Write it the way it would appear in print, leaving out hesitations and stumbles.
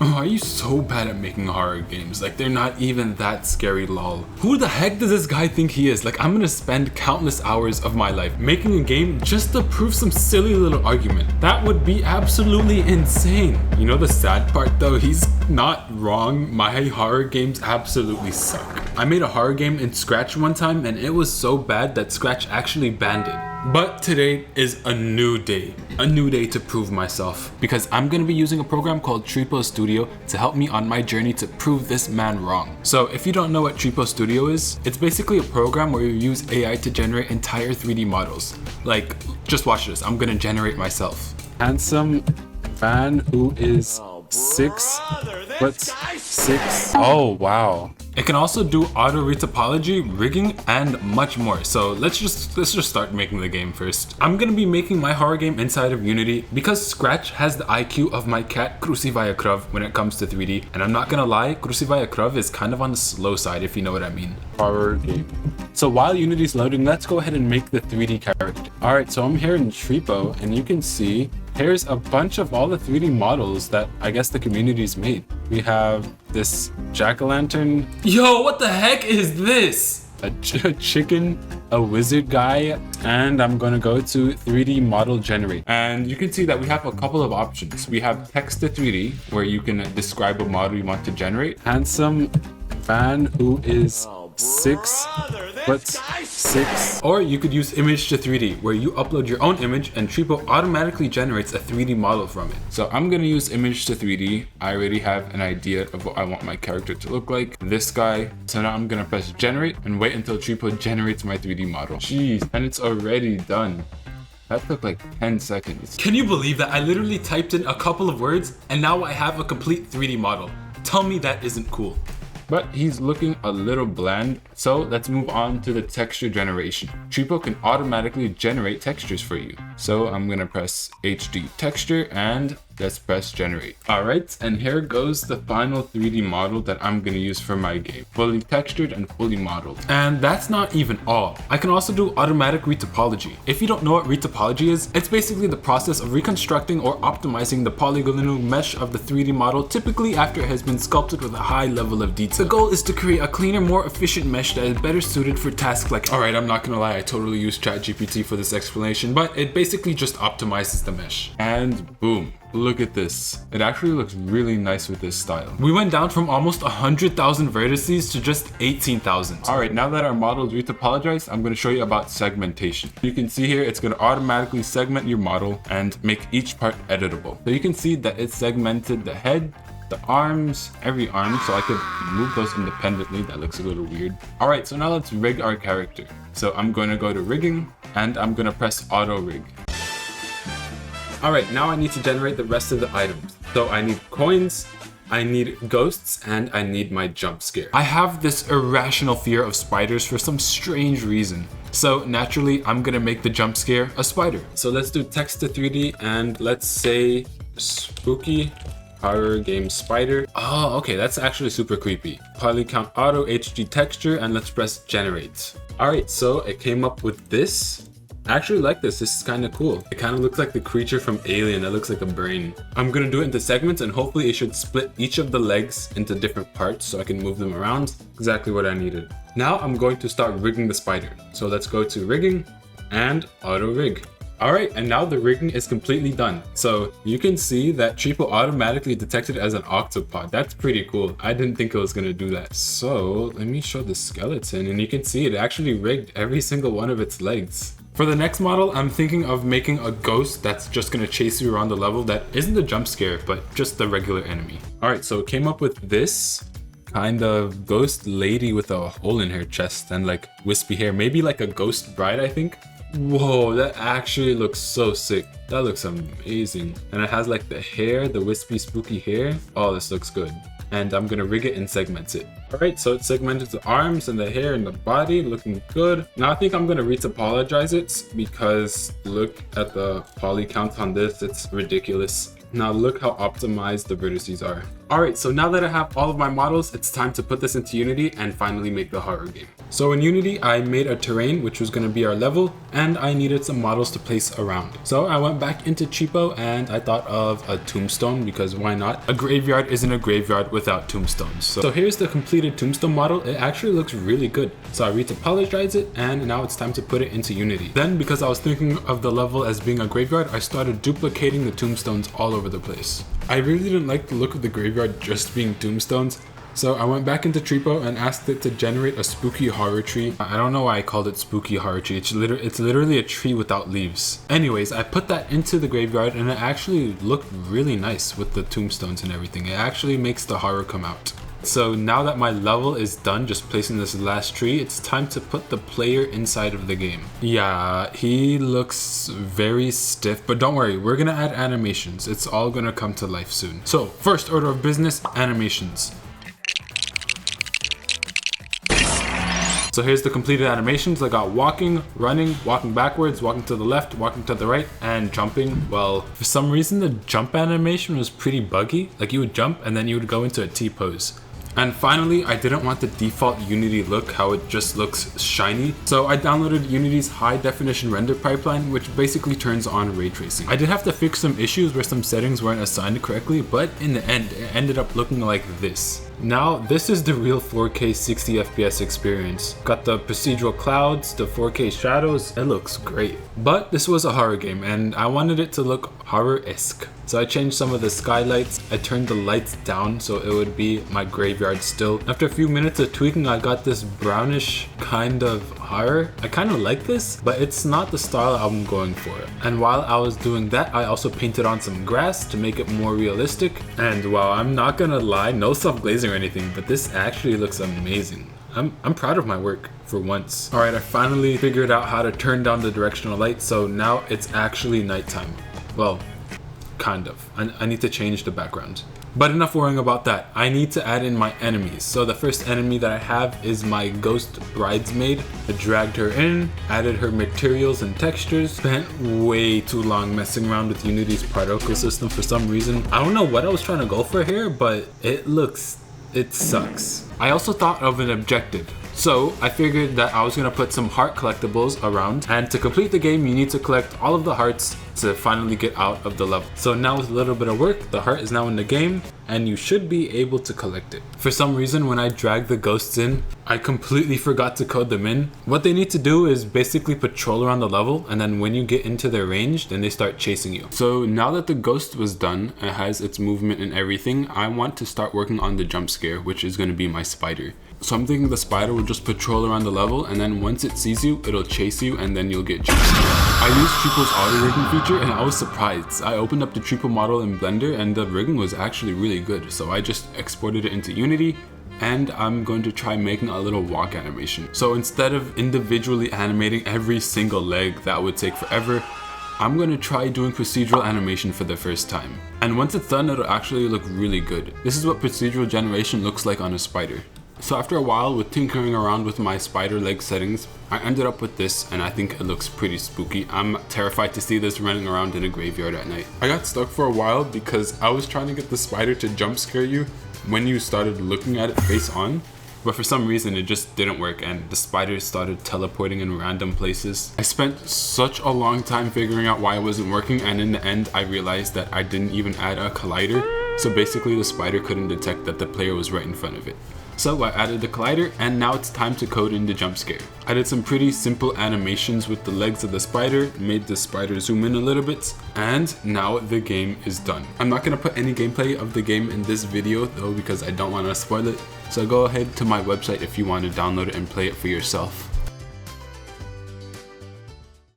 Why are you so bad at making horror games? Like, they're not even that scary, lol. Who the heck does this guy think he is? Like, I'm gonna spend countless hours of my life making a game just to prove some silly little argument. That would be absolutely insane. You know the sad part though? He's not wrong. My horror games absolutely suck. I made a horror game in Scratch one time and it was so bad that Scratch actually banned it. But today is a new day to prove myself, because I'm gonna be using a program called Tripo Studio to help me on my journey to prove this man wrong. So if you don't know what Tripo Studio is, it's basically a program where you use AI to generate entire 3D models. Like, just watch this, I'm gonna generate myself. Handsome fan who is 6'6". Oh wow. It can also do auto retopology, rigging, and much more. So let's just start making the game first. I'm gonna be making my horror game inside of Unity because Scratch has the IQ of my cat Krusivaya Krov when it comes to 3D. And I'm not gonna lie, Krusivaya Krov is kind of on the slow side, if you know what I mean. Horror game. So while Unity's loading, let's go ahead and make the 3D character. All right, so I'm here in Tripo and you can see here's a bunch of all the 3D models that I guess the community's made. We have this jack-o'-lantern. Yo, what the heck is this? A chicken, a wizard guy, and I'm gonna go to 3D model generate. And you can see that we have a couple of options. We have text to 3D, where you can describe a model you want to generate. Handsome fan who is 6'6". Or you could use image to 3D, where you upload your own image and Tripo automatically generates a 3D model from it. So I'm gonna use image to 3D. I already have an idea of what I want my character to look like. This guy. So now I'm gonna press generate and wait until Tripo generates my 3D model. Jeez, and it's already done. That took like 10 seconds. Can you believe that? I literally typed in a couple of words and now I have a complete 3D model. Tell me that isn't cool. But he's looking a little bland, so let's move on to the texture generation. Tripo can automatically generate textures for you. So I'm gonna press HD texture and let's press generate. Alright, and here goes the final 3D model that I'm gonna use for my game. Fully textured and fully modeled. And that's not even all. I can also do automatic retopology. If you don't know what retopology is, it's basically the process of reconstructing or optimizing the polygonal mesh of the 3D model, typically after it has been sculpted with a high level of detail. The goal is to create a cleaner, more efficient mesh that is better suited for tasks like... Alright, I'm not gonna lie, I totally used ChatGPT for this explanation, but it basically just optimizes the mesh. And boom. Look at this. It actually looks really nice with this style. We went down from almost 100,000 vertices to just 18,000. All right, now that our model is retopologized, I'm gonna show you about segmentation. You can see here, it's gonna automatically segment your model and make each part editable. So you can see that it segmented the head, the arms, every arm, so I could move those independently. That looks a little weird. All right, so now let's rig our character. So I'm gonna go to rigging and I'm gonna press auto rig. Alright, now I need to generate the rest of the items. So I need coins, I need ghosts, and I need my jump scare. I have this irrational fear of spiders for some strange reason. So naturally, I'm gonna make the jump scare a spider. So let's do text to 3D and let's say spooky horror game spider. Oh, okay, that's actually super creepy. Polycount auto HD texture and let's press generate. Alright, so it came up with this. I actually like this. This is kind of cool. It kind of looks like the creature from Alien. It looks like a brain. I'm gonna do it into segments and hopefully it should split each of the legs into different parts so I can move them around. Exactly what I needed. Now I'm going to start rigging the spider. So let's go to rigging and auto rig. Alright, and now the rigging is completely done. So you can see that Tripo automatically detected as an octopod. That's pretty cool. I didn't think it was gonna do that. So let me show the skeleton and you can see it actually rigged every single one of its legs. For the next model, I'm thinking of making a ghost that's just gonna chase you around the level that isn't a jump scare, but just the regular enemy. Alright, so it came up with this kind of ghost lady with a hole in her chest and like wispy hair, maybe like a ghost bride, I think. Whoa, that actually looks so sick. That looks amazing. And it has like the hair, the wispy spooky hair. Oh, this looks good. And I'm gonna rig it and segment it. Alright, so it's segmented the arms and the hair and the body, looking good. Now I think I'm gonna retopologize it because look at the poly count on this, it's ridiculous. Now look how optimized the vertices are. Alright, so now that I have all of my models, it's time to put this into Unity and finally make the horror game. So in Unity, I made a terrain, which was going to be our level, and I needed some models to place around. So I went back into Tripo and I thought of a tombstone, because why not? A graveyard isn't a graveyard without tombstones. So here's the completed tombstone model. It actually looks really good. So I retopologized it, and now it's time to put it into Unity. Then, because I was thinking of the level as being a graveyard, I started duplicating the tombstones all over the place. I really didn't like the look of the graveyard just being tombstones, so I went back into Tripo and asked it to generate a spooky horror tree. I don't know why I called it spooky horror tree. It's literally a tree without leaves. Anyways, I put that into the graveyard and it actually looked really nice with the tombstones and everything. It actually makes the horror come out. So now that my level is done just placing this last tree, it's time to put the player inside of the game. Yeah, he looks very stiff, but don't worry, we're gonna add animations. It's all gonna come to life soon. So first order of business, animations. So here's the completed animations. I got walking, running, walking backwards, walking to the left, walking to the right, and jumping. Well, for some reason the jump animation was pretty buggy. Like you would jump and then you would go into a T-pose. And finally, I didn't want the default Unity look, how it just looks shiny. So I downloaded Unity's high definition render pipeline, which basically turns on ray tracing. I did have to fix some issues where some settings weren't assigned correctly, but in the end, it ended up looking like this. Now, this is the real 4K 60 FPS experience. Got the procedural clouds, the 4K shadows, it looks great. But this was a horror game and I wanted it to look horror-esque. So I changed some of the skylights, I turned the lights down so it would be my graveyard still. After a few minutes of tweaking, I got this brownish kind of horror. I kind of like this, but it's not the style I'm going for. And while I was doing that, I also painted on some grass to make it more realistic. And while I'm not gonna lie, no self-glazing or anything, but this actually looks amazing. I'm proud of my work for once. Alright, I finally figured out how to turn down the directional light, so now it's actually nighttime. Well, kind of. I need to change the background. But enough worrying about that. I need to add in my enemies. So the first enemy that I have is my ghost bridesmaid. I dragged her in, added her materials and textures, spent way too long messing around with Unity's particle system for some reason. I don't know what I was trying to go for here, but it sucks. I also thought of an objective. So I figured that I was gonna put some heart collectibles around, and to complete the game you need to collect all of the hearts to finally get out of the level. So now with a little bit of work, the heart is now in the game and you should be able to collect it. For some reason when I dragged the ghosts in, I completely forgot to code them in. What they need to do is basically patrol around the level, and then when you get into their range, then they start chasing you. So now that the ghost was done, it has its movement and everything, I want to start working on the jump scare, which is gonna be my spider. So I'm thinking the spider will just patrol around the level, and then once it sees you, it'll chase you and then you'll get jumped. I used Tripo's auto rigging feature and I was surprised. I opened up the Tripo model in Blender and the rigging was actually really good. So I just exported it into Unity and I'm going to try making a little walk animation. So instead of individually animating every single leg, that would take forever, I'm going to try doing procedural animation for the first time. And once it's done, it'll actually look really good. This is what procedural generation looks like on a spider. So after a while with tinkering around with my spider leg settings, I ended up with this and I think it looks pretty spooky. I'm terrified to see this running around in a graveyard at night. I got stuck for a while because I was trying to get the spider to jump scare you when you started looking at it face on, but for some reason it just didn't work and the spider started teleporting in random places. I spent such a long time figuring out why it wasn't working, and in the end I realized that I didn't even add a collider, so basically the spider couldn't detect that the player was right in front of it. So I added the collider and now it's time to code in the jump scare. I did some pretty simple animations with the legs of the spider, made the spider zoom in a little bit, and now the game is done. I'm not gonna put any gameplay of the game in this video though because I don't want to spoil it, so go ahead to my website if you want to download it and play it for yourself.